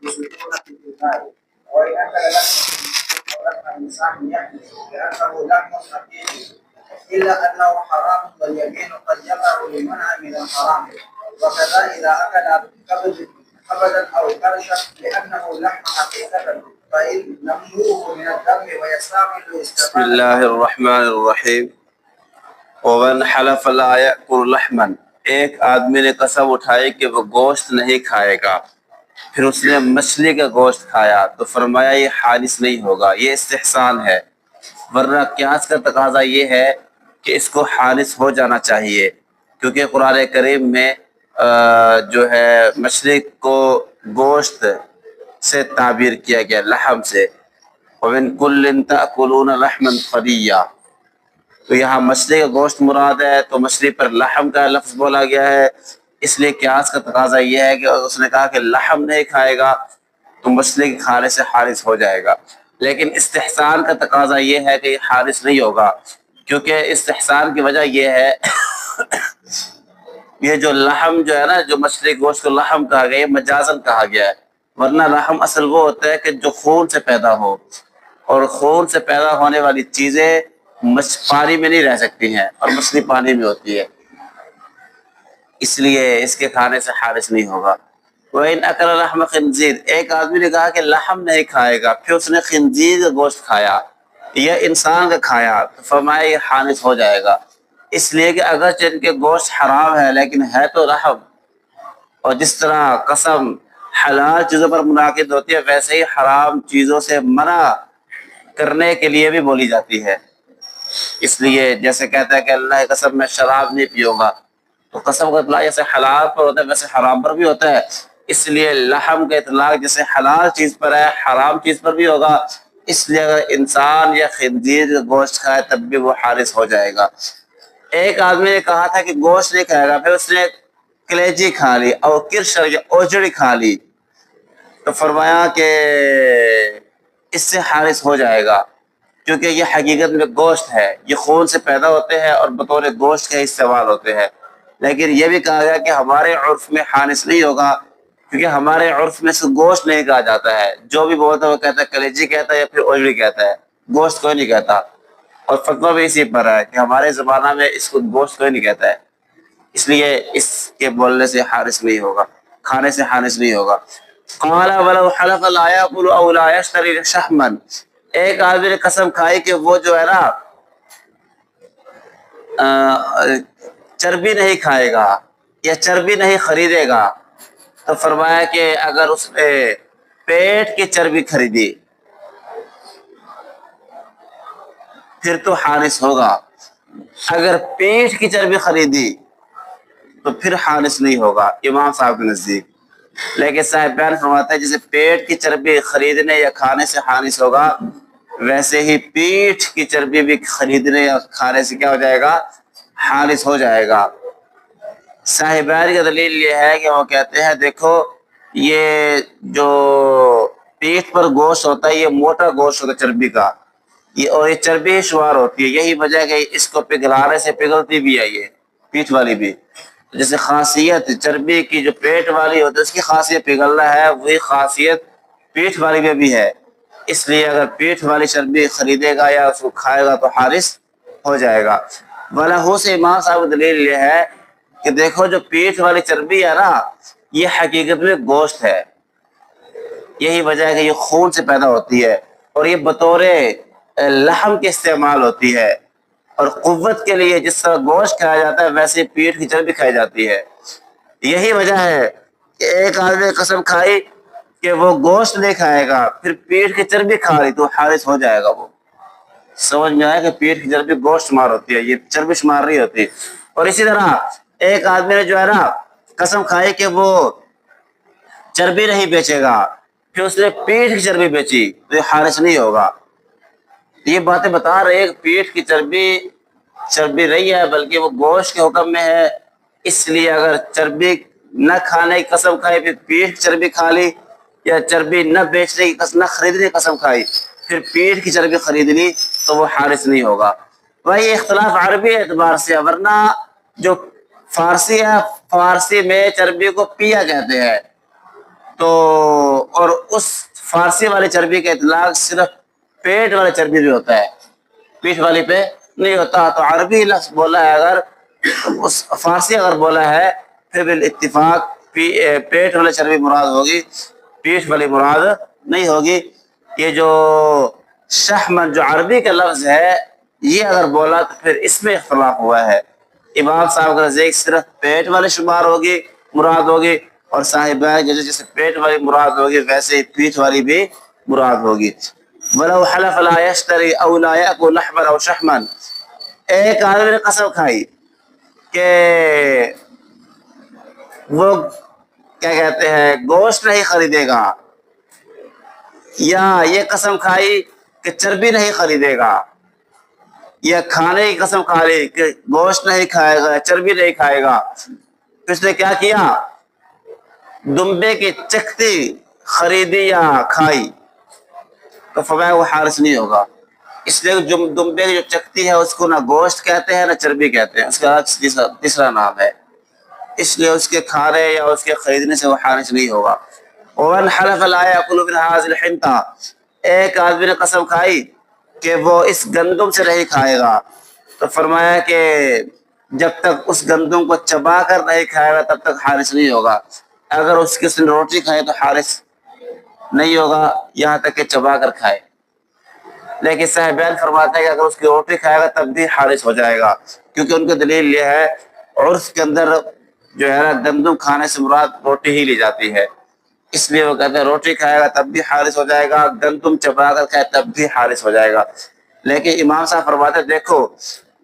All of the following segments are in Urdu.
يشركون في الله وإن أكل لحم الإنسان يحلف بأنه لحم خفيف إلا أنه حرام واليمين قد يقع لمنع من الحرام وكذا إذا أكل كبدا أو كرشا لأنه لحم حقيقة فإن نموه من الدم ويستعمل بسم الله الرحمن الرحیم ومن حلف لا یأکل لحما، ایک آدمی نے قسم اٹھائی کہ وہ گوشت نہیں کھائے گا، پھر اس نے مچھلی کا گوشت کھایا تو فرمایا یہ خالص نہیں ہوگا، یہ استحسان ہے، ورنہ قیاس کا تقاضا یہ ہے کہ اس کو خالص ہو جانا چاہیے، کیونکہ قرآن کریم میں جو ہے مچھلی کو گوشت سے تعبیر کیا گیا، لحم سے، وَمِن كُلٍّ تَأْكُلُونَ لَحْمًا طَرِيًّا، تو یہاں مچھلی کا گوشت مراد ہے، تو مچھلی پر لحم کا لفظ بولا گیا ہے، اس لیے قیاس کا تقاضا یہ ہے کہ اس نے کہا کہ لحم نہیں کھائے گا تو مچھلی کے کھانے سے خالص ہو جائے گا، لیکن استحسان کا تقاضا یہ ہے کہ یہ خالص نہیں ہوگا، کیونکہ استحسان کی وجہ یہ ہے یہ جو لحم جو ہے نا، جو مچھلی کے گوشت کو لحم کہا گیا، یہ مجازن کہا گیا ہے، ورنہ لحم اصل وہ ہوتا ہے کہ جو خون سے پیدا ہو، اور خون سے پیدا ہونے والی چیزیں پانی میں نہیں رہ سکتی ہیں، اور مچھلی پانی میں ہوتی ہے، اس لیے اس کے کھانے سے خالص نہیں ہوگا۔ وَإِنْ أَكَلَ لَحْمَ خِنْزِيرٍ، ایک آدمی نے کہا کہ لحم نہیں کھائے گا، پھر اس نے خنزیر کا گوشت کھایا یا انسان کا کھایا تو فرمایا یہ خالص ہو جائے گا، اس لیے کہ اگرچہ ان کے گوشت حرام ہے لیکن ہے تو لحم، اور جس طرح قسم حلال چیزوں پر منعقد ہوتی ہے ویسے ہی حرام چیزوں سے منع کرنے کے لیے بھی بولی جاتی ہے، اس لیے جیسے کہتا ہے کہ اللہ کی قسم میں شراب نہیں پیوں گا، تو قسم کا اطلاق جیسے حلال پر ہوتا ہے ویسے حرام پر بھی ہوتا ہے، اس لیے لحم کا اطلاق جیسے حلال چیز پر ہے حرام چیز پر بھی ہوگا، اس لیے اگر انسان یا خنزیر کا گوشت کھائے تب بھی وہ خالص ہو جائے گا۔ ایک آدمی نے کہا تھا کہ گوشت نہیں کھائے گا، پھر اس نے کلیجی کھا لی اور کرشر یا اوجڑی کھا لی تو فرمایا کہ اس سے خالص ہو جائے گا، کیونکہ یہ حقیقت میں گوشت ہے، یہ خون سے پیدا ہوتے ہیں اور بطور گوشت کے استعمال ہوتے ہیں، لیکن یہ بھی کہا گیا کہ ہمارے عرف میں خالص نہیں ہوگا، کیونکہ ہمارے عرف میں سے گوشت نہیں کہا جاتا ہے، جو بھی بولتا ہے وہ کہتا ہے کلیجی کہتا ہے یا پھر اوجڑی کہتا ہے، گوشت کوئی نہیں کہتا، اور فتویٰ بھی اسی پر ہے کہ ہمارے زمانہ میں اس کو گوشت کوئی نہیں کہتا ہے، اس لیے اس کے بولنے سے خالص نہیں ہوگا، کھانے سے خالص نہیں ہوگا۔ قال ولو حلف لا يأكل او لا يشتري شحما، ایک آدمی نے قسم کھائی کہ وہ جو ہے نا چربی نہیں کھائے گا یا چربی نہیں خریدے گا، تو فرمایا کہ اگر اس نے پیٹ کی چربی خریدی پھر تو خالص ہوگا، اگر پیٹ کی چربی خریدی تو پھر خالص نہیں ہوگا امام صاحب کے نزدیک، لیکن صاحب بیان فرماتا ہے جیسے پیٹ کی چربی خریدنے یا کھانے سے خالص ہوگا ویسے ہی پیٹھ کی چربی بھی خریدنے یا کھانے سے کیا ہو جائے گا، خالص ہو جائے گا۔ صاحبان کا دلیل یہ ہے کہ وہ کہتے ہیں دیکھو یہ جو پیٹھ پر گوشت ہوتا ہے یہ موٹا گوشت ہوتا ہے چربی کا، اور یہ چربی ہی شمار ہوتی ہے، یہی وجہ ہے کہ اس کو پگھلانے سے پگھلتی بھی ہے یہ پیٹھ والی بھی، جیسے خاصیت چربی کی جو پیٹ والی ہوتی ہے اس کی خاصیت پگھلنا ہے، وہی خاصیت پیٹھ والی میں بھی ہے، اس لیے اگر پیٹھ والی چربی خریدے گا یا اس کو کھائے گا تو خالص ہو جائے گا۔ وَلَهُ سے امام صاحب دلیل یہ ہے کہ دیکھو جو پیٹھ والی چربی ہے نا یہ حقیقت میں گوشت ہے، یہی وجہ ہے کہ یہ خون سے پیدا ہوتی ہے اور یہ بطور لحم کے استعمال ہوتی ہے، اور قوت کے لیے جس طرح گوشت کھایا جاتا ہے ویسے پیٹھ کی چربی کھائی جاتی ہے، یہی وجہ ہے کہ ایک آدمی نے قسم کھائی کہ وہ گوشت نہیں کھائے گا پھر پیٹھ کی چربی کھا لی تو خالص ہو جائے گا، وہ سمجھ میں آیا کہ پیٹھ کی چربی گوشت شمار ہوتی ہے، یہ چربی شمار نہیں ہوتی۔ اور اسی طرح ایک آدمی نے جو ہے نا قسم کھائی کہ وہ چربی نہیں بیچے گا پھر اس نے پیٹھ کی چربی بیچی تو یہ خالص نہیں ہوگا، یہ باتیں بتا رہے ہیں پیٹھ کی چربی رہی ہے بلکہ وہ گوشت کے حکم میں ہے، اس لیے اگر چربی نہ کھانے کی قسم کھائی پھر پیٹھ کی چربی کھا لی، یا چربی نہ بیچنے کی قسم نہ خریدنے کی قسم کھائی پھر پیٹھ کی چربی خرید لی تو وہ خالص نہیں ہوگا۔ وہی اختلاف عربی اعتبار سے، ورنہ جو فارسی ہے فارسی میں چربی کو پیا کہتے ہیں، تو اور اس فارسی والی چربی کا اطلاق صرف پیٹ والی چربی بھی ہوتا ہے، پیٹھ والی پہ نہیں ہوتا. تو عربی لفظ بولا ہے اگر، اس فارسی اگر بولا ہے پھر بالاتفاق پیٹ والی چربی مراد ہوگی، پیٹھ والی مراد نہیں ہوگی. یہ جو شحمن جو عربی کا لفظ ہے یہ اگر بولا تو پھر اس میں اختلاف ہوا ہے. امام صاحب کا نزدیک صرف پیٹ والے شمار ہوگی، مراد ہوگی، اور صاحبہ جیسے جیسے پیٹ والی مراد ہوگی ویسے ہی پیٹھ والی بھی مراد ہوگی. وَلَوْ حَلَفَ لَا يَشْتَرِي أَوْ لَا يَأْكُلُ لَحْمًا أَوْ شَحْمًا، ایک آدمی نے قسم کھائی کہ وہ کیا کہتے ہیں گوشت نہیں خریدے گا، یا یہ قسم کھائی کہ چربی نہیں خریدے گا، یا کھانے کی قسم کھا لی کہ گوشت نہیں کھائے گا، چربی نہیں کھائے گا. تو اس نے کیا کیا؟ دمبے کی چکتی خریدی یا کھائی، تو فرمایا وہ حارث نہیں ہوگا. اس لیے جو دمبے کی جو چکتی ہے اس کو نہ گوشت کہتے ہیں نہ چربی کہتے ہیں، اس کا تیسرا نام ہے، اس لیے اس کے کھانے یا اس کے خریدنے سے وہ حارث نہیں ہوگا. وَمَنْ حَلَفَ لَا يَأْكُلُ مِنْ هَٰذِهِ الْحِنْطَةِ، ایک آدمی نے قسم کھائی کہ وہ اس گندم سے نہیں کھائے گا، تو فرمایا کہ جب تک اس گندم کو چبا کر نہیں کھائے گا تب تک حارث نہیں ہوگا. اگر اس کی اس نے روٹی کھائے تو حارث نہیں ہوگا یہاں تک کہ چبا کر کھائے. لیکن صاحبین فرماتے ہیں کہ اگر اس کی روٹی کھائے گا تب بھی حارث ہو جائے گا، کیونکہ ان کی دلیل یہ ہے عرف کے اندر جو ہے نا گندم کھانے سے مراد روٹی ہی لی جاتی ہے، اس لیے وہ کہتے ہیں روٹی کھائے گا تب بھی حارث ہو جائے گا، گندم چبا کر کھائے تب بھی حارث ہو جائے گا. لیکن امام صاحب فرماتے ہیں دیکھو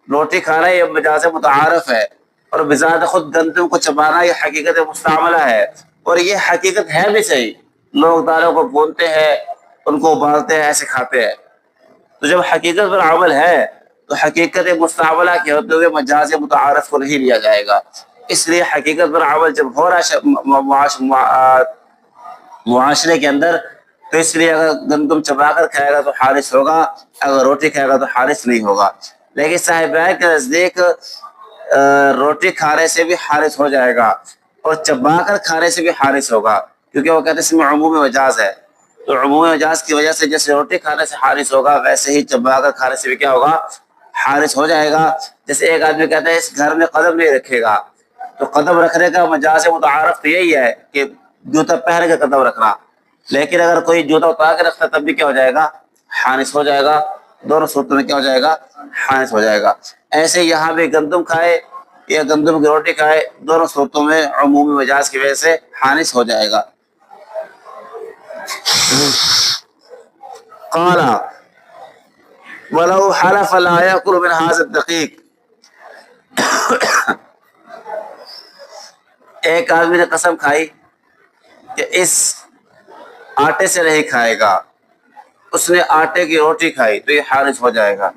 روٹی کھانا یہ مجاز متعارف ہے، اور بذات خود گندم کو چبانا یہ حقیقت مستعملہ ہے، اور یہ حقیقت ہے بھی صحیح. لوگ دالوں کو بھونتے ہیں، ان کو ابالتے ہیں، ایسے کھاتے ہیں. تو جب حقیقت پر عمل ہے تو حقیقت مستعملہ کے ہوتے ہوئے مجاز متعارف کو نہیں لیا جائے گا. اس لیے حقیقت پر عمل جب ہو رہا ہے معاشرے کے اندر، تو اس لیے اگر گندم چبا کر کھائے گا تو حارث ہوگا، اگر روٹی کھائے گا تو حارث نہیں ہوگا. لیکن صاحبین کے نزدیک روٹی کھانے سے بھی حارث ہو جائے گا اور چبا کر کھانے سے بھی حارث ہوگا، کیونکہ وہ کہتے ہیں اس میں عمومی مجاز ہے. تو عمومی مجاز کی وجہ سے جیسے روٹی کھانے سے حارث ہوگا ویسے ہی چبا کر کھانے سے بھی کیا ہوگا؟ حارث ہو جائے گا. جیسے ایک آدمی کہتا ہے اس گھر میں قدم نہیں رکھے گا، تو قدم رکھنے کا مجاز متعارف تو یہی ہے کہ جوتا پہن کے قدم رکھنا، لیکن اگر کوئی جوتا اتار کے رکھتا تب بھی کیا ہو جائے گا؟ حارث ہو جائے گا. دونوں صورتوں میں کیا ہو جائے گا؟ حارث ہو جائے گا. ایسے یہاں بھی گندم کھائے یا گندم کی روٹی کھائے، دونوں صورتوں میں عمومی مجاز کی وجہ سے حارث ہو جائے گا. قال وَلَوْ حَلَفَ لَا يَأْكُلُ مِنْ هَٰذَا الدَّقِيقِ، ایک آدمی نے قسم کھائی کہ اس آٹے سے نہیں کھائے گا، اس نے آٹے کی روٹی کھائی تو یہ حارث ہو جائے گا،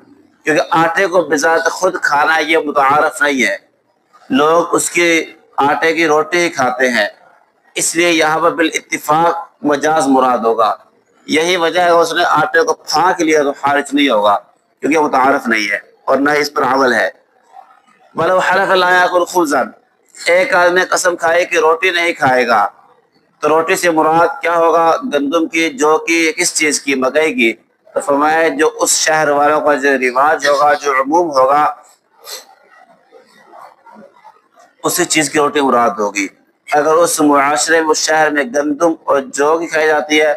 کیونکہ آٹے کو بذات خود کھانا یہ متعارف نہیں ہے، لوگ اس کی آٹے کی روٹی ہی کھاتے ہیں، اس لیے یہاں پر بالاتفاق مجاز مراد ہوگا. یہی وجہ ہے اس نے آٹے کو پھانک لیا تو حارث نہیں ہوگا، کیونکہ متعارف نہیں ہے اور نہ اس پر عمل ہے. وَلَوْ حَلَفَ لَا يَأْكُلُ خُبْزًا، ایک آدمی نے قسم کھائی کہ روٹی نہیں کھائے گا، تو روٹی سے مراد کیا ہوگا؟ گندم کی، جو کی، کس چیز کی؟ مکئی کی. تو فرمایا جو اس شہر والوں کا جو رواج ہوگا، جو عموم ہوگا، اسی چیز کی روٹی مراد ہوگی. اگر اس معاشرے میں، اس شہر میں گندم اور جو کی کھائی جاتی ہے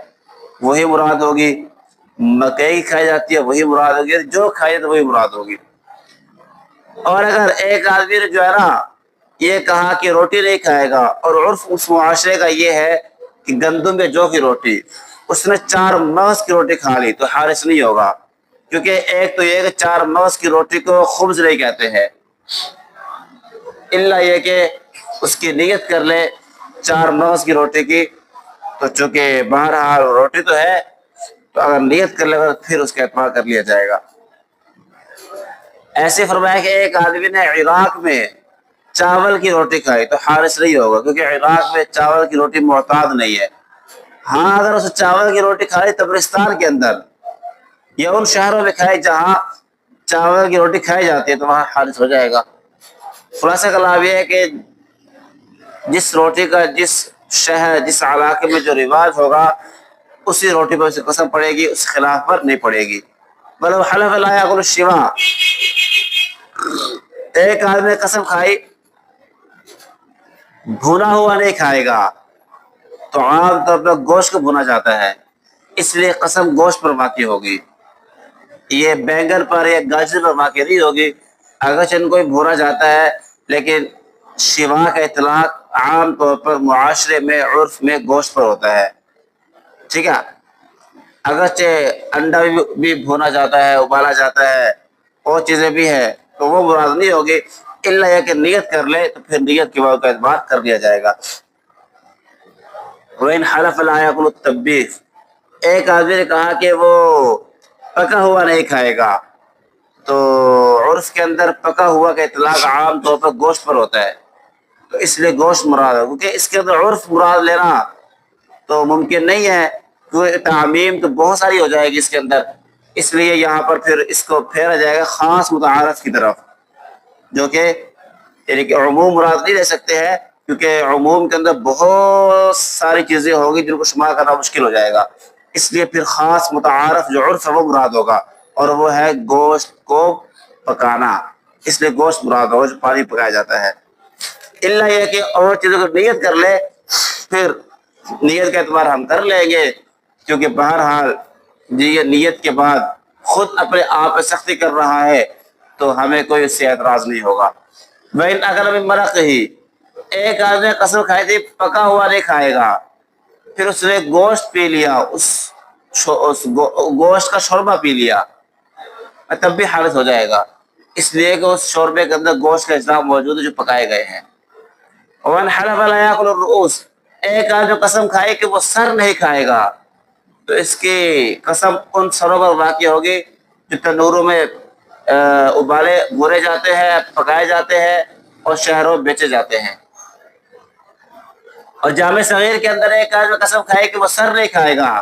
وہی مراد ہوگی، مکئی کھائی جاتی ہے وہی مراد ہوگی، جو کھائی جاتی ہے وہی مراد ہوگی. اور اگر ایک آدمی نے جو ہے نا یہ کہا کہ روٹی نہیں کھائے گا، اور عرف اس معاشرے کا یہ ہے کہ گندم یا جو کی روٹی، اس نے 4 مغز کی روٹی کھا لی تو حارث نہیں ہوگا، کیونکہ ایک تو یہ کہ 4 مغز کی روٹی کو خبز نہیں کہتے ہیں، الا یہ کہ اس کی نیت کر لے 4 مغز کی روٹی کی، تو چونکہ بہرحال روٹی تو ہے، تو اگر نیت کر لے گا پھر اس کا اعتبار کر لیا جائے گا. ایسے فرمایا کہ ایک آدمی نے عراق میں چاول کی روٹی کھائی تو حارث نہیں ہوگا، کیونکہ عراق میں چاول کی روٹی معتاد نہیں ہے. ہاں اگر اس چاول کی روٹی کھائی تبرستان کے اندر یا ان شہروں میں کھائی جہاں چاول کی روٹی کھائی جاتی ہے تو وہاں حارث ہو جائے گا. خلاصہ کلام یہ ہے کہ جس روٹی کا، جس شہر جس علاقے میں جو رواج ہوگا اسی روٹی پر اسے قسم پڑے گی، اس خلاف پر نہیں پڑے گی۔ بلو حلف لا یاکل الشوا، ایک آدمی نے قسم کھائی بھونا ہوا نہیں کھائے گا، تو عام طور پر گوشت کو بھونا جاتا ہے، اس لیے قسم گوشت پر واقع ہوگی، یہ بینگن پر یا گاجر پر واقع نہیں ہوگی۔ اگرچہ ان کو بھی بھونا جاتا ہے لیکن شوا کا اطلاق عام طور پر معاشرے میں عرف میں گوشت پر ہوتا ہے، ٹھیک ہے۔ اگرچہ انڈا بھی بھونا جاتا ہے، ابالا جاتا ہے، اور چیزیں بھی ہے، تو وہ مراد نہیں ہوگی، الا یہ کہ نیت کر لے تو پھر نیت کے بعد کا اعتبار کر دیا جائے گا۔ وَإِنْ حَلَفَ لَا يَأْكُلُ التَّبِّيخ، ایک آدمی نے کہا کہ وہ پکا ہوا نہیں کھائے گا، تو عرف کے اندر پکا ہوا کا اطلاق عام طور پر گوشت پر ہوتا ہے، تو اس لیے گوشت مراد ہے، کیونکہ اس کے اندر عرف مراد لینا تو ممکن نہیں ہے، کیونکہ تعمیم تو بہت ساری ہو جائے گی اس کے اندر، اس لیے یہاں پر پھر اس کو پھیرا جائے گا خاص متعارف کی طرف، جو کہ یعنی کہ عموم مراد نہیں لے سکتے ہیں، کیونکہ عموم کے اندر بہت ساری چیزیں ہوگی جن کو شمار کرنا مشکل ہو جائے گا، اس لیے پھر خاص متعارف جو عرف ہے وہ مراد ہوگا، اور وہ ہے گوشت کو پکانا، اس لیے گوشت مراد ہوگا جو پانی پکایا جاتا ہے۔ الا یہ کہ اور چیزوں کو نیت کر لے، پھر نیت کا اعتبار ہم کر لیں گے، کیونکہ بہرحال جی یہ نیت کے بعد خود اپنے آپ پہ سختی کر رہا ہے تو ہمیں کوئی اس سے اعتراض نہیں ہوگا۔ وَإِنْ أَكَلَ مِن مَرَقِهِ، ایک آدمی نے قسم کھائی تھی پکا ہوا نہیں کھائے گا، پھر اس نے گوشت پی لیا، اس گوشت کا شوربہ پی لیا، تب بھی حارث ہو جائے گا، اس لیے کہ اس شوربے کے اندر گوشت کا اجزاء موجود ہے جو پکائے گئے ہیں۔ وَمَنْ حَلَفَ لَا يَأْكُلُ الرُّؤُوسَ، ایک آدمی قسم کھائے کہ وہ سر نہیں کھائے گا، تو اس کی قسم ان سروں پر واقع ہوگی جو تندوروں میں ابالے بھورے جاتے ہیں، پکائے جاتے ہیں اور شہروں میں بیچے جاتے ہیں۔ اور جامع صغیر کے اندر ایک آدمی قسم کھائے کہ وہ سر نہیں کھائے گا،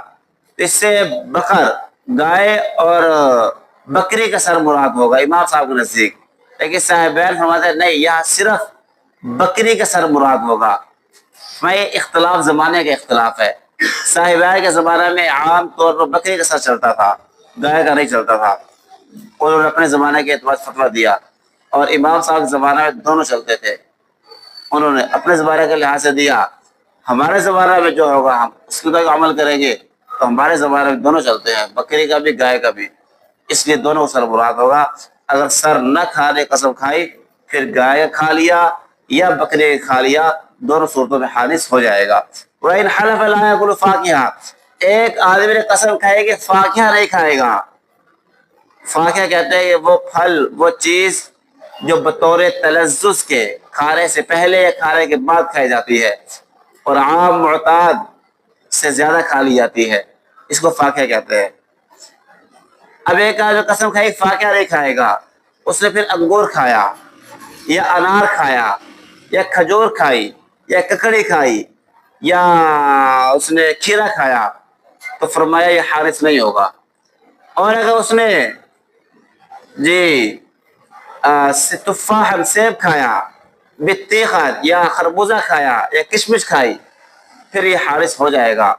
اس سے بقر، گائے اور بکری کا سر مراد ہوگا امام صاحب کے نزدیک، لیکن صاحبین فرماتے ہیں نہیں، یہاں صرف بکری کا سر مراد ہوگا۔ میں یہ اختلاف زمانے کا اختلاف ہے، صاحبین کے زمانے میں عام طور پر بکری کا سر چلتا تھا، گائے کا نہیں چلتا تھا، انہوں نے اپنے زمانے کے اعتبار سے فتویٰ دیا، اور امام صاحب کے زمانے میں دونوں چلتے تھے، انہوں نے اپنے زمانے کے لحاظ سے دیا، ہمارے زمانے میں جو ہوگا ہم اس کے طرح عمل کریں گے، تو ہمارے زمانے میں دونوں چلتے ہیں، بکری کا بھی گائے کا بھی، اس لیے دونوں سر مراد ہوگا۔ اگر سر نہ کھانے قسم کھائی پھر گائے کھا لیا یا بکری کھا لیا، دونوں صورتوں میں حادث ہو جائے گا۔ وَإِنْ حَلَفَ لَا يَأْكُلُ فَاكِهَةً، ایک آدمی نے قسم کھائی کہ فاکہہ نہیں کھائے گا، فاکہہ کہتے ہیں وہ پھل، وہ چیز جو بطور تلذذ کے کھانے سے پہلے یا کھانے کے بعد کھائی جاتی ہے اور عام معتاد سے زیادہ کھا لی جاتی ہے، اس کو فاکہہ کہتے ہیں۔ اب ایک آدمی قسم کھائی فاکہہ نہیں کھائے گا، اس نے پھر انگور کھایا یا انار کھایا یا کھجور کھائی یا ککڑی کھائی یا اس نے کھیرا کھایا، تو فرمایا یہ حارث نہیں ہوگا۔ اور اگر اس نے جی تفاح سیب کھایا، بطیخت یا خربوزہ کھایا یا کشمش کھائی، پھر یہ حارث ہو جائے گا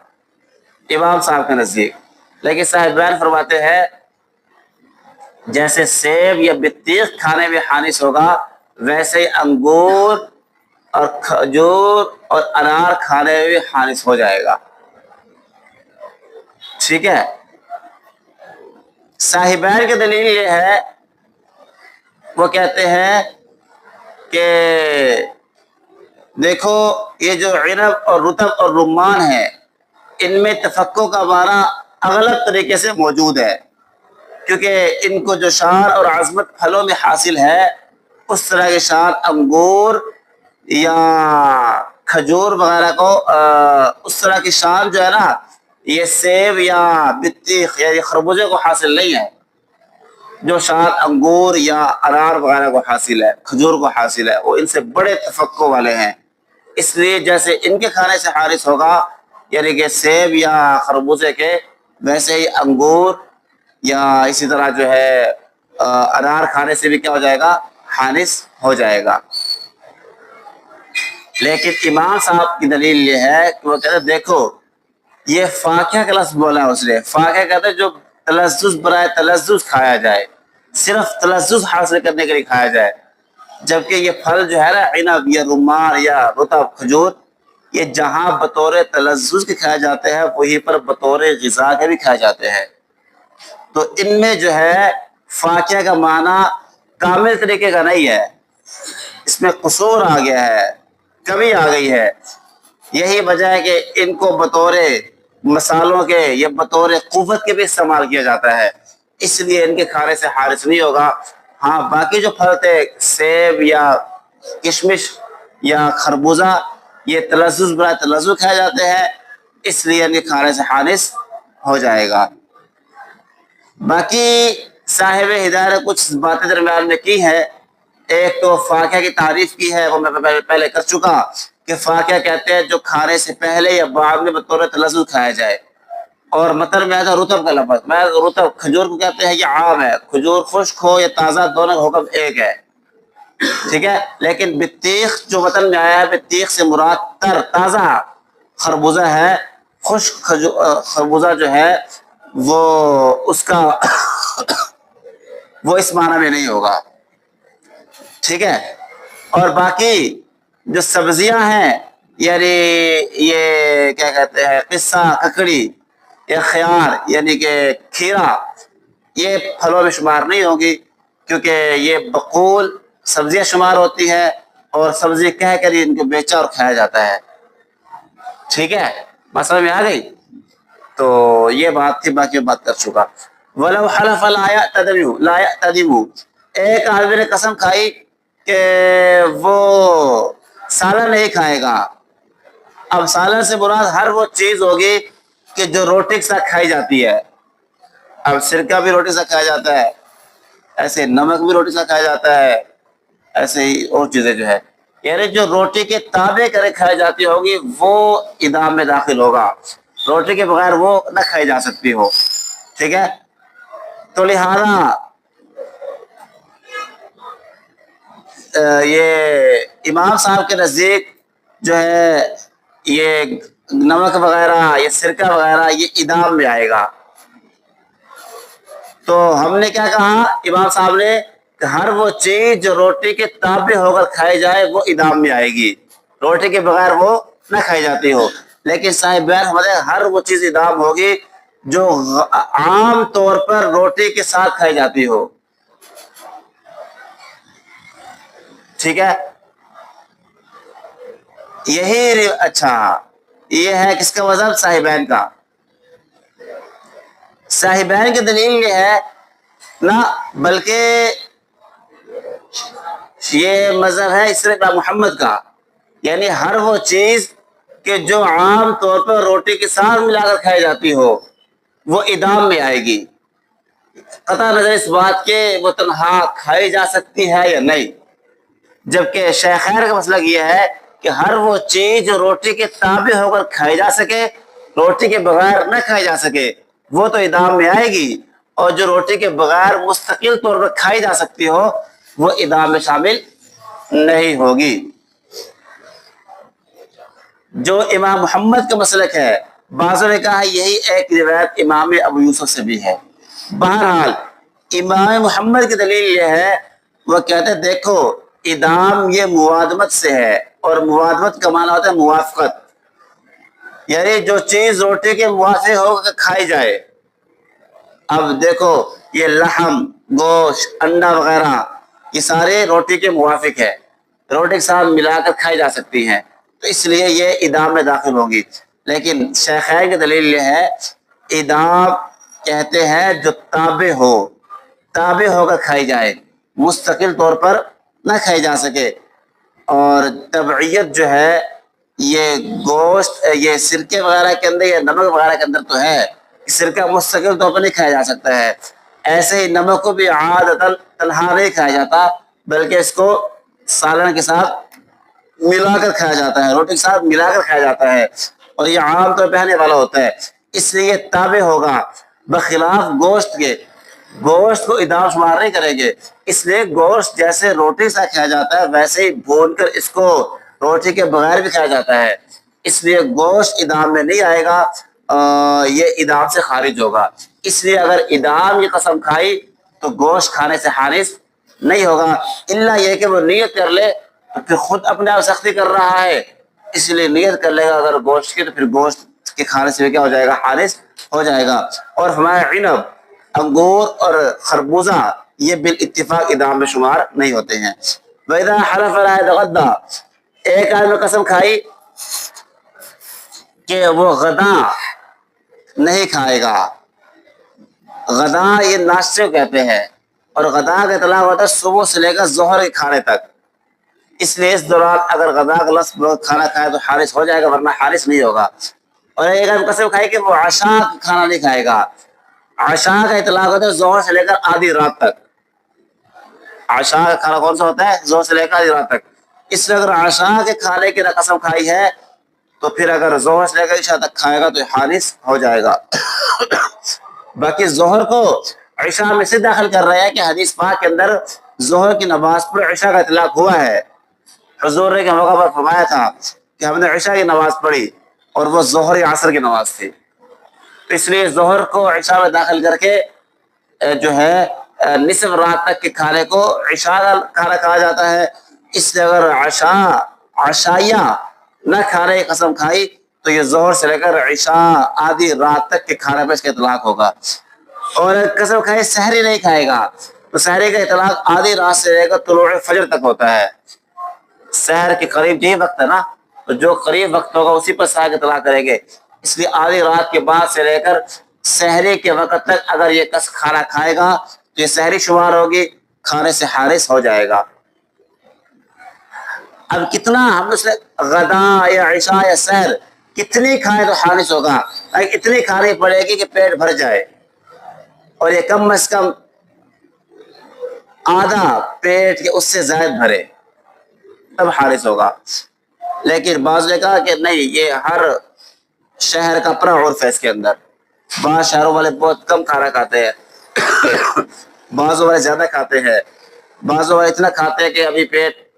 امام صاحب کے نزدیک، لیکن صاحب بیان فرماتے ہیں جیسے سیب یا بطیخ کھانے میں حارث ہوگا، ویسے ہی انگور اور کھجور اور انار کھانے میں بھی حارث ہو جائے گا، ٹھیک ہے۔ صاحبین کی دلیل یہ ہے، وہ کہتے ہیں کہ دیکھو یہ جو عنب اور رطب اور رمان ہے، ان میں تفقع کا معنی اغلب طریقے سے موجود ہے، کیونکہ ان کو جو شان اور عظمت پھلوں میں حاصل ہے اس طرح کے شان انگور یا کھجور وغیرہ کو اس طرح کی شان جو ہے نا یہ سیب یا بطیخ یا یہ خربوزے کو حاصل نہیں ہے، جو شان انگور یا انار وغیرہ کو حاصل ہے، کھجور کو حاصل ہے، وہ ان سے بڑے تفقع والے ہیں، اس لیے جیسے ان کے کھانے سے حارث ہوگا یعنی کہ سیب یا خربوزے کے، ویسے ہی انگور یا اسی طرح جو ہے انار کھانے سے بھی کیا ہو جائے گا، حارث ہو جائے گا۔ لیکن امام صاحب کی دلیل یہ ہے کہ وہ کہتے ہیں دیکھو یہ فاقہ کا لفظ بولا اس نے. فاقہ کہتے ہیں جو تلذذ برائے تلذذ کھایا جائے, صرف تلذذ حاصل کرنے کے لیے کھایا جائے, جبکہ یہ پھل جو ہے نا عنب یا رمان یا رطب کھجور, یہ جہاں بطور تلذذ کے کھائے جاتے ہیں وہیں پر بطور غذا کے بھی کھائے جاتے ہیں. تو ان میں جو ہے فاقہ کا معنی کامل طریقے کا نہیں ہے, اس میں قصور آ گیا ہے, کمی آ گئی ہے. یہی وجہ ہے کہ ان کو بطور مسالوں کے یا بطور قوت کے بھی استعمال کیا جاتا ہے, اس لیے ان کے کھانے سے حارث نہیں ہوگا. ہاں باقی جو پھل تھے سیب یا کشمش یا خربوزہ, یہ تلذذ برائے تلذذ کھائے جاتے ہیں, اس لیے ان کے کھانے سے حارث ہو جائے گا. باقی صاحب ہدایت نے کچھ باتیں درمیان میں کی ہے. ایک تو فاقہ کی تعریف کی ہے, وہ میں پہلے کر چکا کہ فاقہ کہتے ہیں جو کھانے سے پہلے یا بعد میں بطور تلذذ کھایا جائے. اور مطلب میں آتا رطب کا لفظ, میں رطب کھجور کو کہتے ہیں, یہ عام ہے, کھجور خشک ہو یا تازہ دونوں کا حکم ایک ہے, ٹھیک ہے. لیکن بطیخ جو وطن میں آیا ہے, بطیخ سے مراد تر تازہ خربوزہ ہے. خشک خربوزہ جو ہے وہ اس کا وہ اس معنی میں نہیں ہوگا, ٹھیک ہے. اور باقی جو سبزیاں ہیں, یعنی یہ کیا کہتے ہیں قصہ ککڑی یا خیار یعنی کہ کھیرا, یہ پھلوں میں شمار نہیں ہوگی کیونکہ یہ بقول سبزیاں شمار ہوتی ہے, اور سبزی کہہ کر ان کو بیچا اور کھایا جاتا ہے, ٹھیک ہے. مسئلہ میں آ گئی. تو یہ بات تھی, باقی بات کر چکا. وَلَوْ حَلَفَ لَا يَأْتَدِمُ, ایک آدمی نے قسم کھائی کہ وہ سالن نہیں کھائے گا. اب سالن سے مراد ہر وہ چیز ہوگی کہ جو روٹی کے ساتھ کھائی جاتی ہے. اب سرکہ بھی روٹی کے ساتھ کھایا جاتا ہے, ایسے نمک بھی روٹی کے ساتھ کھایا جاتا ہے, ایسے ہی اور چیزیں جو ہے, یعنی جو روٹی کے تابع کرے کھائی جاتی ہوگی وہ ادام میں داخل ہوگا. روٹی کے بغیر وہ نہ کھائی جا سکتی ہو, ٹھیک ہے. تو لہذا یہ امام صاحب کے نزدیک جو ہے یہ نمک وغیرہ یا سرکہ وغیرہ یہ ادام میں آئے گا. تو ہم نے کیا کہا, امام صاحب نے کہ ہر وہ چیز جو روٹی کے تابع ہو کر کھائی جائے وہ ادام میں آئے گی, روٹی کے بغیر وہ نہ کھائی جاتی ہو. لیکن صاحب بیان ہمارے ہر وہ چیز ادام ہوگی جو عام طور پر روٹی کے ساتھ کھائی جاتی ہو, ٹھیک ہے. یہی اچھا یہ ہے کس کا مذہب, صاحبین کا. صاحبین کی دلیل یہ ہے نہ, بلکہ یہ مذہب ہے اسرائیل محمد کا, یعنی ہر وہ چیز کہ جو عام طور پر روٹی کے ساتھ ملا کر کھائی جاتی ہو وہ ادام میں آئے گی, قطع نظر اس بات کے وہ تنہا کھائی جا سکتی ہے یا نہیں. جبکہ شیخین کا مسئلہ یہ ہے کہ ہر وہ چیز جو روٹی کے تابع ہو کر کھائی جا سکے, روٹی کے بغیر نہ کھائی جا سکے, وہ تو ادام میں آئے گی, اور جو روٹی کے بغیر مستقل طور پر کھائی جا سکتی ہو وہ ادام میں شامل نہیں ہوگی. جو امام محمد کا مسلک ہے, بعضوں نے کہا یہی ایک روایت امام ابو یوسف سے بھی ہے. بہرحال امام محمد کی دلیل یہ ہے, وہ کہتے ہیں دیکھو ادام یہ موادمت سے ہے, اور موادمت کا معنی ہوتا ہے موافقت, یعنی جو چیز روٹی کے موافق ہو کر کھائی جائے. اب دیکھو یہ لحم, گوشت, انڈا وغیرہ یہ سارے روٹی کے موافق ہے, روٹی کے ساتھ ملا کر کھائی جا سکتی ہیں, تو اس لیے یہ ادام میں داخل ہوگی. لیکن شیخین کی دلیل یہ ہے ادام کہتے ہیں جو تابع ہو کر کھائی جائے, مستقل طور پر نہ کھائی جا سکے. اور تبعیت جو ہے یہ گوشت یہ سرکے وغیرہ کے اندر یا نمک وغیرہ کے اندر تو ہے, سرکہ مستقل طور پر نہیں کھایا جا سکتا ہے. ایسے ہی نمک کو بھی عادتاً تنہا نہیں کھایا جاتا, بلکہ اس کو سالن کے ساتھ ملا کر کھایا جاتا ہے, روٹی کے ساتھ ملا کر کھایا جاتا ہے, اور یہ عام طور پہ آنے والا ہوتا ہے, اس لیے یہ تابع ہوگا. بخلاف گوشت کے, گوشت کو ادام شمار نہیں کریں گے, اس لیے گوشت جیسے روٹی سے کھایا جاتا ہے ویسے ہی بھون کر اس کو روٹی کے بغیر بھی کھایا جاتا ہے، اس لیے گوشت ادام میں نہیں آئے گا، یہ ادام سے خارج ہوگا۔ اس لیے اگر ادام کی قسم کھائی تو گوشت کھانے سے حارث نہیں ہوگا، الا یہ کہ وہ نیت کر لے تو پھر خود اپنے آپ سختی کر رہا ہے، اس لیے نیت کر لے گا اگر گوشت کی تو پھر گوشت کے کھانے سے کیا ہو جائے گا، حارث ہو جائے گا۔ اور ہمارے عنب، انگور اور خربوزہ یہ بالاتفاق ادام میں شمار نہیں ہوتے ہیں۔ وَإِذَا حَلَفَ لَا يَتَغَدَّىٰ، ایک آدمی قسم کھائی کہ وہ غدا نہیں کھائے گا۔ غدا یہ ناشتے کو کہتے ہیں، اور غدا کا اطلاق ہوتا ہے صبح سے لے کر ظہر کے کھانے تک، اس لیے اس دوران اگر غدا کا لفظ کھانا کھائے تو حارث ہو جائے گا، ورنہ حارث نہیں ہوگا۔ اور ایک آدمی قسم کھائے کہ وہ عشاء کھانا نہیں کھائے گا۔ عشاء کا اطلاق ہوتا ہے ظہر سے لے کر آدھی رات تک۔ عشاء کا کھانا کون سا ہوتا ہے؟ ظہر سے لے کر آدھی رات تک۔ اس لیے اگر عشاء کے کھانے کی قسم کھائی ہے تو پھر اگر ظہر سے لے کر عشاء تک کھائے گا تو حارث ہو جائے گا۔ باقی ظہر کو عشاء میں سے داخل کر رہے ہیں کہ حدیث پاک کے اندر ظہر کی نماز پر عشاء کا اطلاق ہوا ہے۔ حضور نے کے موقع پر فرمایا تھا کہ ہم نے عشاء کی نماز پڑھی اور وہ ظہر یا عصر کی نماز تھی، تو اس لیے ظہر کو عشاء میں داخل کر کے جو ہے نصف رات تک کے کھانے کو عشاء کا کھانا کہا جاتا ہے۔ اس لیے اگر عشائیہ نہ کھانے کی قسم کھائی تو یہ ظہر سے لے کر عشاء آدھی رات تک کے کھانے پر اس کا اطلاق ہوگا۔ اور قسم کھائے سحری نہیں کھائے گا تو سحری کا اطلاق آدھی رات سے لے کر طلوع فجر تک ہوتا ہے۔ سحر کے قریب یہی وقت ہے نا، تو جو قریب وقت ہوگا اسی پر سحر کا اطلاق کریں گے۔ اس لیے آدھی رات کے بعد سے لے کر سحری کے وقت تک اگر یہ کس کھانا کھائے گا تو یہ سحری شمار ہوگی، کھانے سے حارث ہو جائے گا۔ اب کتنا ہم اس نے غدا یا عشاء یا سحر کتنی کھائے تو حارث ہوگا؟ اتنی کھانی پڑے گی کہ پیٹ بھر جائے، اور یہ کم از کم آدھا پیٹ کے اس سے زائد بھرے تب حارث ہوگا۔ لیکن بعض نے کہا کہ نہیں، یہ ہر شہر کا اپنا عرف ہے، اس کے اندر بعض شہروں والے بہت کم کھانا کھاتے ہیں، بعض والے زیادہ کھاتے ہیں، بعض والے اتنا کھاتے ہیں کہ ابھی پیٹ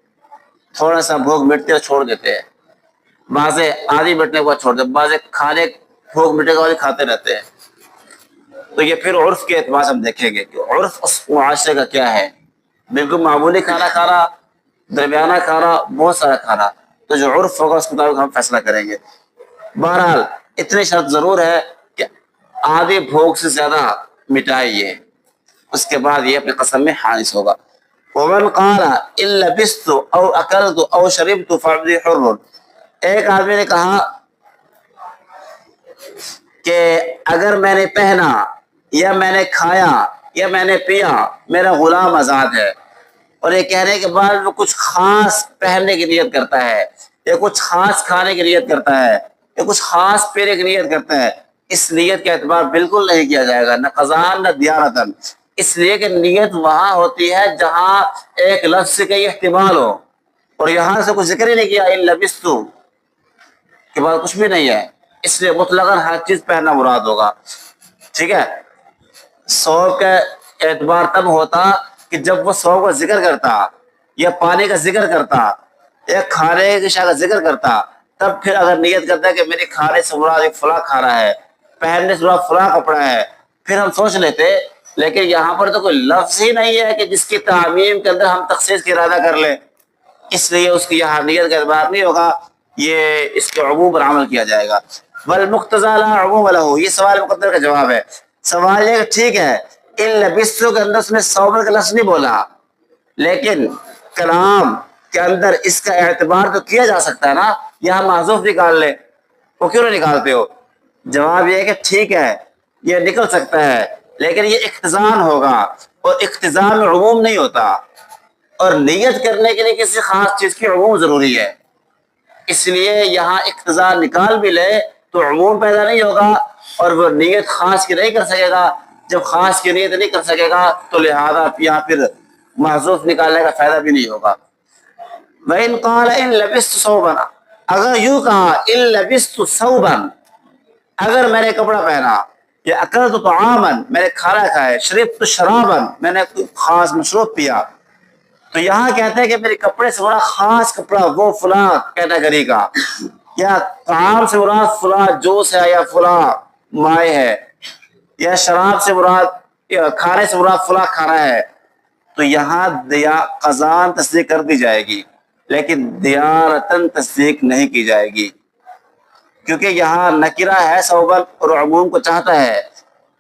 تھوڑا سا بھوک مٹتے اور چھوڑ دیتے ہیں، بعض آدھی مٹنے کے بعد چھوڑ دیتے ہیں، بعض کھانے بھوک مٹنے کے بعد کھاتے رہتے ہیں۔ تو یہ پھر عرف کے اعتبار سے ہم دیکھیں گے کہ عرف اس معاشرے کا کیا ہے۔ بالکل معمولی کھانا کھانا، درمیانہ کھانا، بہت سارا کھانا، تو جو عرف ہوگا اس کے مطابق ہم فیصلہ کریں گے۔ بہرحال اتنی شرط ضرور ہے کہ آدھی بھوک سے زیادہ مٹائیے، اس کے بعد یہ اپنی قسم میں حارث ہوگا۔ ومن قال ان لبست او اکلت او شربت فعبدی حر، ایک آدمی نے کہا کہ اگر میں نے پہنا یا میں نے کھایا یا میں نے پیا میرا غلام آزاد ہے، اور یہ کہنے کے بعد وہ کچھ خاص پہننے کی نیت کرتا ہے، یا کچھ خاص کھانے کی نیت کرتا ہے، یا کچھ خاص پینے کی نیت کرتا ہے، اس نیت کا اعتبار بالکل نہیں کیا جائے گا، نہ قضاءً نہ دیانتاً، اس لیے کہ نیت وہاں ہوتی ہے جہاں ایک لفظ کا یہ احتمال ہو، اور یہاں سے کچھ ذکر ہی نہیں کیا ان لبست کے بعد کچھ بھی نہیں ہے، اس لیے مطلقاً ہر چیز پہننا مراد ہوگا۔ ٹھیک ہے، ثوب کا اعتبار تب ہوتا کہ جب وہ ثوب کا ذکر کرتا یا پانی کا ذکر کرتا یا کھانے کی اشیاء کا ذکر کرتا، تب پھر اگر نیت کرتا ہے کہ میری کھانے سے مراد ایک فلاں کھانا ہے، پہننے سے مراد فلاں کپڑا ہے، پھر ہم سوچ لیتے، لیکن یہاں پر تو کوئی لفظ ہی نہیں ہے کہ جس کی تعمیم کے اندر ہم تخصیص کا ارادہ کر لیں، اس لیے اس کی یہاں نیت کا اعتبار نہیں ہوگا، یہ اس کے عموم پر عمل کیا جائے گا۔ والمقتضی لا عموم له، یہ سوال مقدر کا جواب ہے۔ سوال یہ کہ ٹھیک ہے ان لبستوں کے اندر اس نے صوبر کا لفظ نہیں بولا، لیکن کلام کے اندر اس کا اعتبار تو کیا جا سکتا ہے نا، یہاں محذوف نکال لے، وہ کیوں نہیں نکالتے ہو؟ جواب یہ ہے کہ ٹھیک ہے یہ نکل سکتا ہے، لیکن یہ اقتضان ہوگا، اور اقتضان میں عموم نہیں ہوتا، اور نیت کرنے کے لیے کسی خاص چیز کی عموم ضروری ہے، اس لیے یہاں اقتضا نکال بھی لے تو عموم پیدا نہیں ہوگا، اور وہ نیت خاص کی نہیں کر سکے گا، جب خاص کی نیت نہیں کر سکے گا تو لہذا یہاں پھر محذوف نکالنے کا فائدہ بھی نہیں ہوگا۔ وَإِن قَالَ إِن لَبِسْتُ ثَوْبًا، اگر یوں کہا إِن لَبِسْتُ ثَوْبًا، اگر میں نے کپڑا پہنا، یا أَكَلْتُ طَعَامًا، میں نے کھانا کھایا، شربت شرابًا، میں نے کوئی خاص مشروب پیا، تو یہاں کہتے ہیں کہ میرے کپڑے سے مراد خاص کپڑا وہ فلاں کیٹیگری کا، یا طعام سے مراد فلاں جوس ہے یا فلاں مائع ہے، یا شراب سے مراد یا کھانے سے مراد فلاں کھانا ہے، تو یہاں قزان تصدیق کر دی جائے گی، لیکن دیانتاً تصدیق نہیں کی جائے گی، کیونکہ یہاں نکرہ ہے صوباً اور عموم کو چاہتا ہے،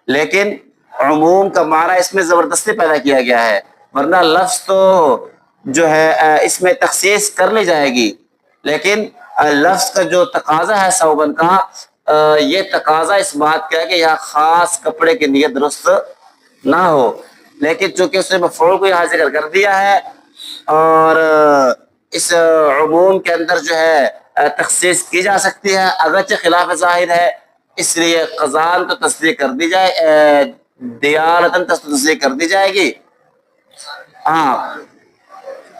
لیکن عموم کا معنی اس میں زبردستی پیدا کیا گیا ہے، ورنہ لفظ تو جو ہے اس میں تخصیص کر لی جائے گی، لیکن لفظ کا جو تقاضا ہے صوباً کا، یہ تقاضا اس بات کا ہے کہ یہاں خاص کپڑے کی نیت درست نہ ہو، لیکن چونکہ اس نے مفعول کو یہاں ذکر کر دیا ہے اور اس عموم کے اندر جو ہے تخصیص کی جا سکتی ہے اگرچہ خلاف ظاہر ہے، اس لیے قزان تو تصدیق کر دی جائے، دیانتاً تصدیق کر دی جائے گی، ہاں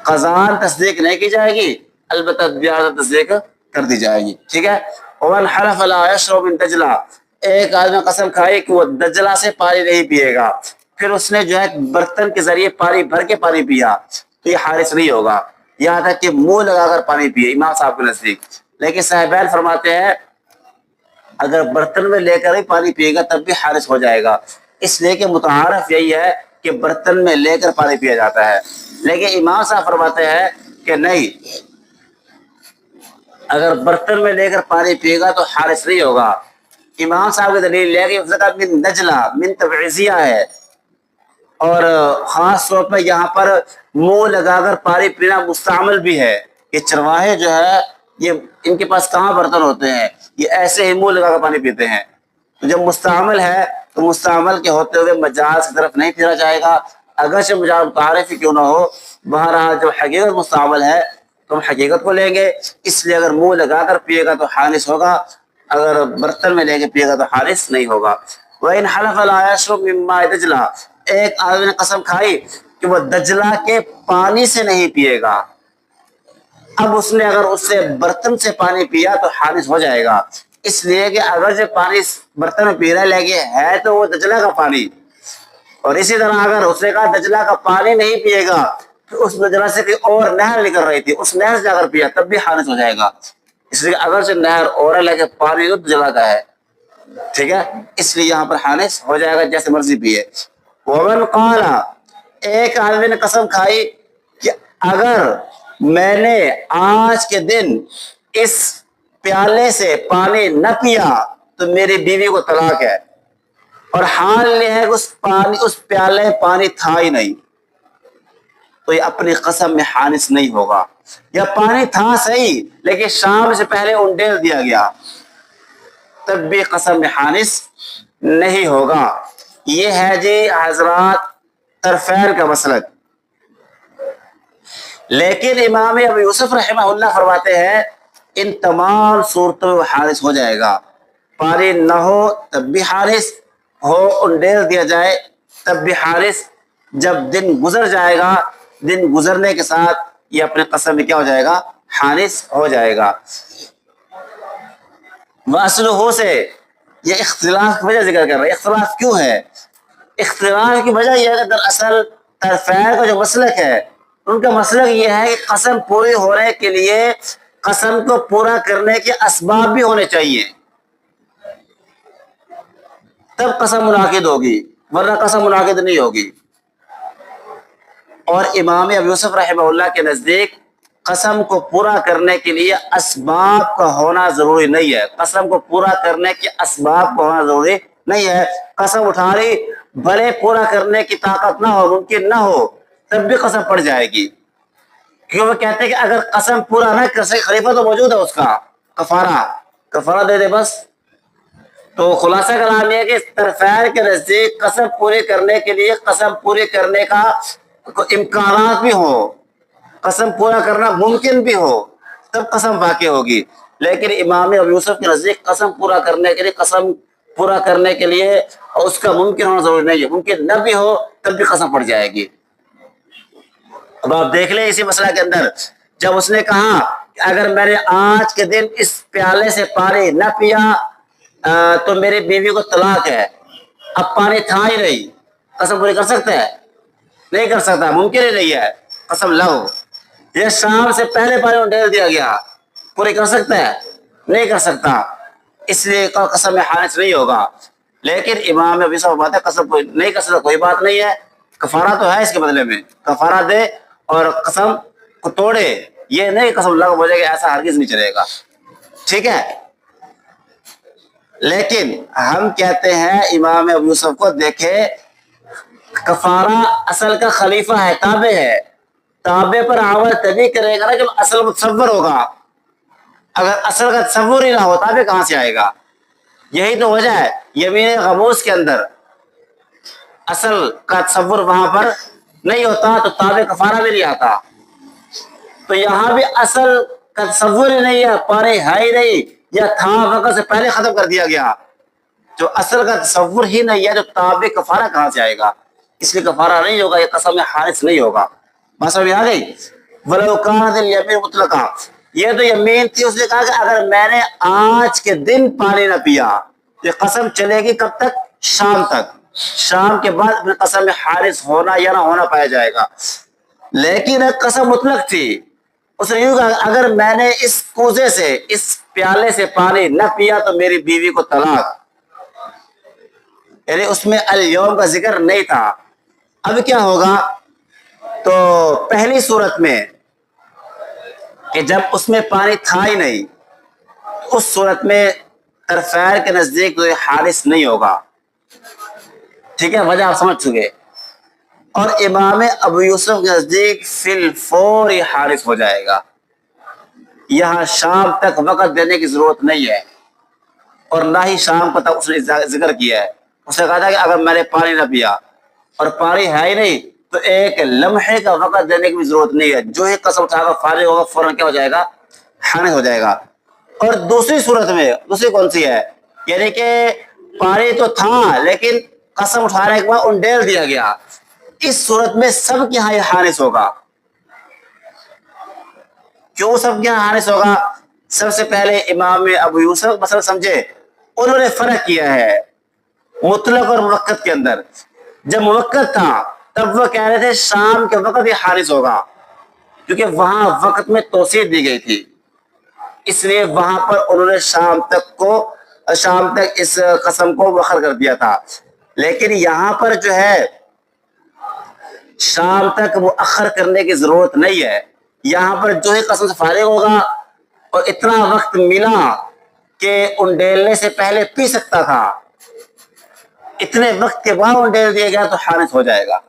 قزان تصدیق نہیں کی جائے گی، البتہ دیانتاً تصدیق کر دی جائے گی، ٹھیک ہے۔ ومن حلف لا يشرب من دجلہ، ایک آدمی قسم کھائی کہ وہ دجلہ سے پانی نہیں پیے گا، پھر اس نے جو ہے برتن کے ذریعے پانی بھر کے پانی پیا، تو یہ حارث نہیں ہوگا، یہاں تک کہ منہ لگا کر پانی پیے امام صاحب کے نزدیک، لیکن صاحبین فرماتے ہیں اگر برتن میں لے کر ہی پانی پیے گا تب بھی حارث ہو جائے گا، اس لیے کہ متعارف یہی ہے کہ برتن میں لے کر پانی پیا جاتا ہے، لیکن امام صاحب فرماتے ہیں کہ نہیں، اگر برتن میں لے کر پانی پیے گا تو حارث نہیں ہوگا۔ امام صاحب کی دلیل لے کہ من نجلہ، من تبعیضیہ ہے، اور خاص طور پر یہاں پر منہ لگا کر پانی پینا مستعمل بھی ہے، یہ چرواہے جو ہے یہ ان کے پاس کہاں برتن ہوتے ہیں، یہ ایسے ہی منہ لگا کر پانی پیتے ہیں، تو جب مستعمل ہے تو مستعمل کے ہوتے ہوئے مجاز کی طرف نہیں پھیرا جائے گا، اگرچہ مجاز متعارف ہی کیوں نہ ہو، بہرحال جب حقیقت مستعمل ہے تو ہم حقیقت کو لیں گے، اس لیے اگر منہ لگا کر پیے گا تو حارث ہوگا، اگر برتن میں لے کے پیے گا تو حارث نہیں ہوگا۔ وَإِنْ حَلَفَ لَا يَشْرَبُ مِن مَّاءِ دَجْلَةَ، ایک آدمی نے قسم کھائی کہ وہ دجلہ کے پانی سے نہیں پیے گا، اب اس نے اگر اس سے برتن سے پانی پیا تو حارث ہو جائے گا، اس لیے کہ اگر جو پانی برتن میں پی رہا ہے لیکن ہے تو وہ دجلہ کا پانی، اور اسی طرح اگر اس نے کہا دجلہ کا پانی نہیں پیے گا، پھر اس دجلہ سے کوئی اور نہر نکل رہی تھی، اس نہر سے اگر پیا تب بھی حارث ہو جائے گا، اس لیے اگر سے نہر اور ہے لیکن پانی تو دجلہ کا ہے، ٹھیک ہے، اس لیے یہاں پر حارث ہو جائے گا جیسے مرضی پیے۔ ومن قال، ایک آدمی نے قسم کھائی کہ اگر میں نے آج کے دن اس پیالے سے پانی نہ پیا تو میری بیوی کو طلاق ہے، اور حال یہ ہے کہ اس پیالے میں پانی تھا ہی نہیں، تو یہ اپنی قسم میں حارث نہیں ہوگا، یا پانی تھا صحیح لیکن شام سے پہلے انڈیل دیا گیا تب بھی قسم میں حارث نہیں ہوگا۔ یہ ہے جی حضرات طرفین کا مسلک، لیکن امام ابو یوسف رحمہ اللہ فرماتے ہیں ان تمام صورتوں میں حارث ہو جائے گا، پانی نہ ہو تب بھی حارث ہو، انڈیل دیا جائے تب بھی حارث، جب دن گزر جائے گا دن گزرنے کے ساتھ یہ اپنے قسم میں کیا ہو جائے گا، حارث ہو جائے گا۔ وَأَصْلُهُ سے یہ اختلاف کی وجہ ذکر کر رہے ہیں، اختلاف کیوں ہے؟ اختلاف کی وجہ یہ ہے کہ دراصل طرفین کا جو مسلک ہے ان کا مسلک یہ ہے کہ قسم پوری ہونے کے لیے قسم کو پورا کرنے کے اسباب بھی ہونے چاہیے، تب قسم منعقد ہوگی، ورنہ قسم منعقد نہیں ہوگی۔ اور امام ابو یوسف رحمہ اللہ کے نزدیک قسم کو پورا کرنے کے لیے اسباب کا ہونا ضروری نہیں ہے، قسم کو پورا کرنے کے اسباب کا ہونا ضروری نہیں ہے، قسم اٹھا لی بھلے پورا کرنے کی طاقت نہ ہو، ممکن نہ ہو، تب بھی قسم پڑ جائے گی، کیوں وہ کہتے ہیں کہ اگر قسم پورا نہ کر سکے، خلیفہ تو موجود ہے، اس کا کفارہ دے دے بس۔ تو خلاصہ کلام یہ ہے کہ طرفین کے نزدیک قسم پوری کرنے کے لیے قسم پوری کرنے کا امکانات بھی ہو، قسم پورا کرنا ممکن بھی ہو، تب قسم واقع ہوگی، لیکن امام ابو یوسف کے نزدیک قسم پورا کرنے کے لیے قسم پورا کرنے کے لیے اور اس کا ممکن ہونا ضروری نہیں ہے، ممکن نہ بھی ہو تب بھی قسم پڑ جائے گی۔ اب آپ دیکھ لیں اسی مسئلہ کے اندر جب اس نے کہا کہ اگر میں نے آج کے دن اس پیالے سے پانی نہ پیا تو میری بیوی کو طلاق ہے، اب پانی تھا ہی نہیں، قسم پوری کر سکتا ہے؟ نہیں کر سکتا، ممکن ہی نہیں ہے، قسم لغو. یہ شام سے پہلے پانی ڈال دیا گیا, پوری کر سکتا ہے؟ نہیں کر سکتا, اس لیے قسم میں حانث نہیں ہوگا. لیکن امام ابو یوسف بات ہے قسم کوئی نہیں کر سکتا, کوئی بات نہیں ہے, کفارہ تو ہے اس کے بدلے میں, کفارہ دے اور قسم کو توڑے, یہ نہیں قسم لغو ہو جائے گا, ایسا ہرگز نہیں چلے گا. ٹھیک ہے. لیکن ہم کہتے ہیں امام ابو یوسف کو دیکھے کفارہ اصل کا خلیفہ ہے, تابع ہے, تابع پر عمل تبھی کرے گا نا جب اصل متصور ہوگا. اگر اصل کا تصور ہی نہ ہو تابع کہاں سے آئے گا؟ یہی تو وجہ ہے یمین غموس کے اندر اصل کا تصور وہاں پر نہیں ہوتا تو تابع کفارہ بھی نہیں آتا. تو یہاں بھی اصل کا تصور ہی نہیں ہے, پانی ہے ہی نہیں, یا تھا وقت سے پہلے ختم کر دیا گیا, جو اصل کا تصور ہی نہیں ہے, جو تابع کفارہ کہاں سے آئے گا؟ اس لیے کفارہ نہیں ہوگا, یہ قسم حارث نہیں ہوگا. بات سمجھ آ گئی؟ وَلَوْ كَانَتِ الْيَمِينُ مُطْلَقًا, یہ تو یمین تھی, اس نے کہا کہ اگر میں نے آج کے دن پانی نہ پیا, یہ قسم چلے گی کب تک؟ شام تک. شام کے بعد اپنے قسم میں حارث ہونا یا نہ ہونا پایا جائے گا. لیکن ایک قسم مطلق تھی, اس نے یوں کہا اگر میں نے اس کوزے سے, اس پیالے سے پانی نہ پیا تو میری بیوی کو طلاق, یعنی اس میں الیوم کا ذکر نہیں تھا. اب کیا ہوگا؟ تو پہلی صورت میں کہ جب اس میں پانی تھا ہی نہیں, اس صورت میں طرفین کے نزدیک تو یہ حارث نہیں ہوگا. ٹھیک ہے, وجہ آپ سمجھ چکے. اور امام ابو یوسف کے نزدیک فی الفور یہ حارث ہو جائے گا. یہاں شام تک وقت دینے کی ضرورت نہیں ہے, اور نہ ہی شام کو تک اس نے ذکر کیا ہے. اس نے کہا تھا کہ اگر میں نے پانی نہ پیا اور پانی ہے ہی نہیں تو ایک لمحے کا وقت دینے کی بھی ضرورت نہیں ہے, جو ہی قسم اٹھا کر فارغ ہوگا فوراً کیا ہو جائے گا؟ حانث ہو جائے گا. اور دوسری صورت میں, دوسری کون سی ہے؟ یعنی کہ پانی تو تھا لیکن قسم اٹھانے کے بعد انڈیل دیا گیا, اس صورت میں سب کے یہاں یہ حارث ہوگا. کیوں سب کے یہاں حارث ہوگا؟ سب سے پہلے امام ابو یوسف مثلا سمجھے, انہوں نے فرق کیا ہے مطلق اور موقت کے اندر. جب موقت تھا تب وہ کہہ رہے تھے شام کے وقت یہ حارث ہوگا, کیونکہ وہاں وقت میں توسیع دی گئی تھی, اس لیے وہاں پر انہوں نے شام تک اس قسم کو مؤخر کر دیا تھا. لیکن یہاں پر جو ہے شام تک مؤخر کرنے کی ضرورت نہیں ہے. یہاں پر جو ہی قسم سے فارغ ہوگا اور اتنا وقت ملا کہ انڈیلنے سے پہلے پی سکتا تھا, اتنے وقت کے بعد انڈیل دیا گیا تو حارث ہو جائے گا.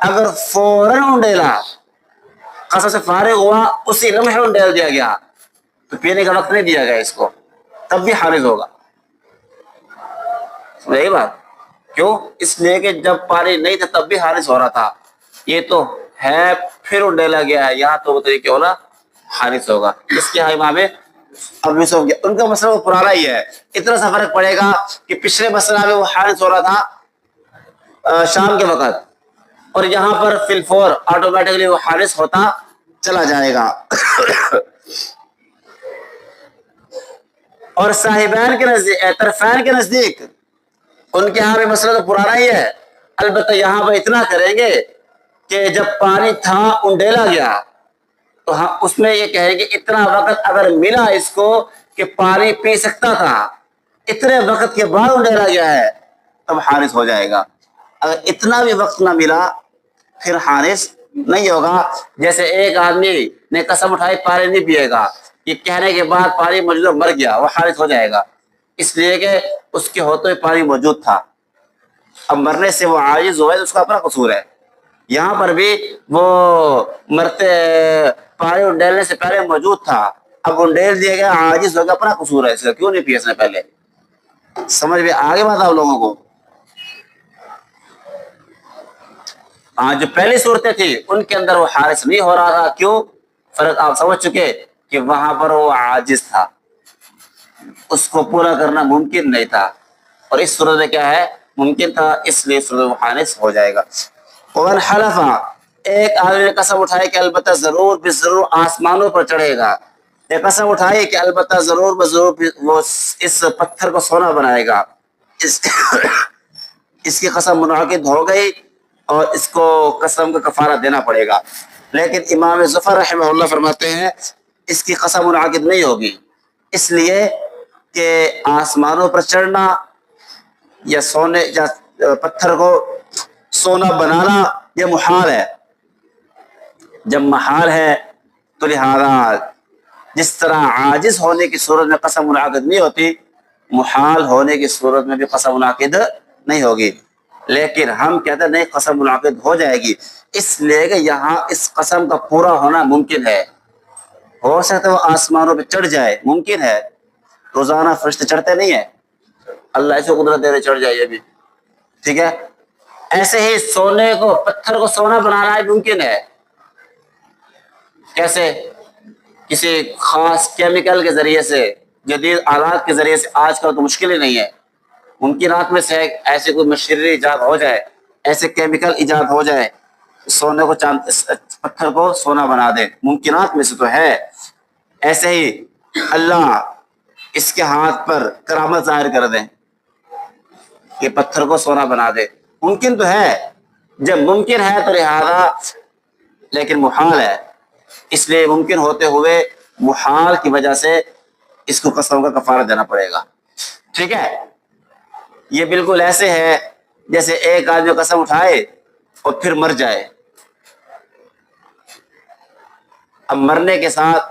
اگر فوراً انڈیلا, قسم سے فارغ ہوا, اسی لمحے انڈیل دیا گیا تو پینے کا وقت نہیں دیا گیا اس کو, تب بھی حارث ہوگا. یہی بات کیوں؟ اس لیے کہ جب پانی نہیں تھا تب بھی حارث ہو رہا تھا, یہ تو ہے پھر انڈیلا گیا ہے, یہاں تو طریقے ہونا حارث ہوگا. اس کے امام ابو یوسف ان کا مسئلہ وہ پرانا ہی ہے. اتنا سا فرق پڑے گا کہ پچھلے مسئلہ میں وہ حارث ہو رہا تھا شام کے وقت, اور یہاں پر فی الفور آٹومیٹکلی وہ حارث ہوتا چلا جائے گا. اور صاحبین کے نزدیک, طرفین کے نزدیک, ان کے یہاں بھی مسئلہ تو پرانا ہی ہے. البتہ یہاں پہ اتنا کریں گے کہ جب پانی تھا انڈیلا گیا تو ہم اس میں یہ کہیں گے اتنا وقت اگر ملا اس کو کہ پانی پی سکتا تھا, اتنے وقت کے بعد انڈیلا گیا ہے تب حارث ہو جائے گا. اگر اتنا بھی وقت نہ ملا پھر حارث نہیں ہوگا. جیسے ایک آدمی نے قسم اٹھائی پانی نہیں پیے گا, یہ کہنے کے بعد پانی موجود مر گیا, وہ حارث ہو جائے گا, اس لیے کہ اس کے ہوتے ہوئے پانی موجود تھا. اب مرنے سے وہ عاجز ہوا ہے, اس کا اپنا قصور ہے. یہاں پر بھی وہ مرتے پانی انڈیلنے سے پہلے موجود تھا, اب انڈیل دیا گیا, عاجز ہو گیا, اپنا قصور ہے, اس کا کیوں نہیں پیا اس نے پہلے. سمجھ میں آگے بات آپ لوگوں کو. جو پہلی صورتیں تھی ان کے اندر وہ حارث نہیں ہو رہا تھا. کیوں؟ فرق آپ سمجھ چکے کہ وہاں پر وہ عاجز تھا, اس کو پورا کرنا ممکن نہیں تھا, اور اس صورت میں کیا ہے ممکن تھا, اس لیے صورت میں حارث ہو جائے گا. ومن حلف, ایک آدمی نے قسم اٹھائی کہ البتہ ضرور بضرور آسمانوں پر چڑھے گا, یہ قسم اٹھائی کہ البتہ ضرور بضرور وہ اس پتھر کو سونا بنائے گا. اس کی قسم منعقد ہو گئی اور اس کو قسم کا کفارہ دینا پڑے گا. لیکن امام ظفر رحمہ اللہ فرماتے ہیں اس کی قسم منعقد نہیں ہوگی، اس لیے کہ آسمانوں پر چڑھنا یا سونے یا پتھر کو سونا بنانا یہ محال ہے. جب محال ہے تو لہذا جس طرح عاجز ہونے کی صورت میں قسم منعقد نہیں ہوتی، محال ہونے کی صورت میں بھی قسم منعقد نہیں ہوگی. لیکن ہم کہتے ہیں نہیں، قسم منعقد ہو جائے گی، اس لیے کہ یہاں اس قسم کا پورا ہونا ممکن ہے. ہو سکتا ہے وہ آسمانوں پہ چڑھ جائے، ممکن ہے. روزانہ فرشتے چڑھتے نہیں ہیں، اللہ ایسے قدرت دے دے چڑھ جائے بھی، ٹھیک ہے. ایسے ہی سونے کو، پتھر کو سونا بنانا ممکن ہے. کیسے؟ کسی خاص کیمیکل کے ذریعے سے، جدید آلات کے ذریعے سے. آج کل تو مشکل ہی نہیں ہے، ممکنات میں سے ایسے کوئی مشینری ایجاد ہو جائے، ایسے کیمیکل ایجاد ہو جائے، سونے کو پتھر کو سونا بنا دے. ممکنات میں سے تو ہے. ایسے ہی اللہ اس کے ہاتھ پر کرامت ظاہر کر دیں کہ پتھر کو سونا بنا دے. ممکن تو ہے. جب ممکن ہے تو لہذا، لیکن محال ہے، اس لیے ممکن ہوتے ہوئے محال کی وجہ سے اس کو قسم کا کفارہ دینا پڑے گا. ٹھیک ہے. یہ بالکل ایسے ہے جیسے ایک آدمی قسم اٹھائے اور پھر مر جائے. اب مرنے کے ساتھ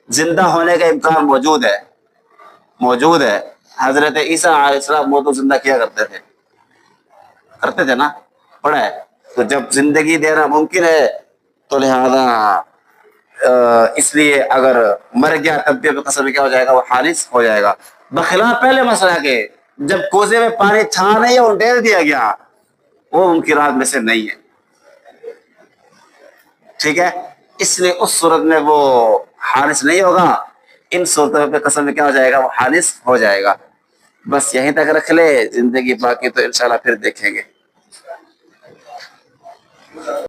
زندہ ہونے کا امکان موجود ہے. حضرت عیسیٰ علیہ السلام وہ تو زندہ کیا کرتے تھے نا، پڑھا ہے. تو جب زندگی دینا ممکن ہے تو لہذا اس لیے اگر مر گیا تب بھی قسم کیا ہو جائے گا، وہ خالص ہو جائے گا. بخلاف پہلے مسئلہ کے جب کوزے میں پانی چھانے یا ڈال دیا گیا، وہ ممکنات میں سے نہیں ہے. ٹھیک ہے. اس لیے اس صورت میں وہ خالص نہیں ہوگا. ان صورتوں پہ قسم کیا ہو جائے گا، وہ خالص ہو جائے گا. بس یہیں تک رکھ لے. زندگی باقی تو انشاءاللہ پھر دیکھیں گے.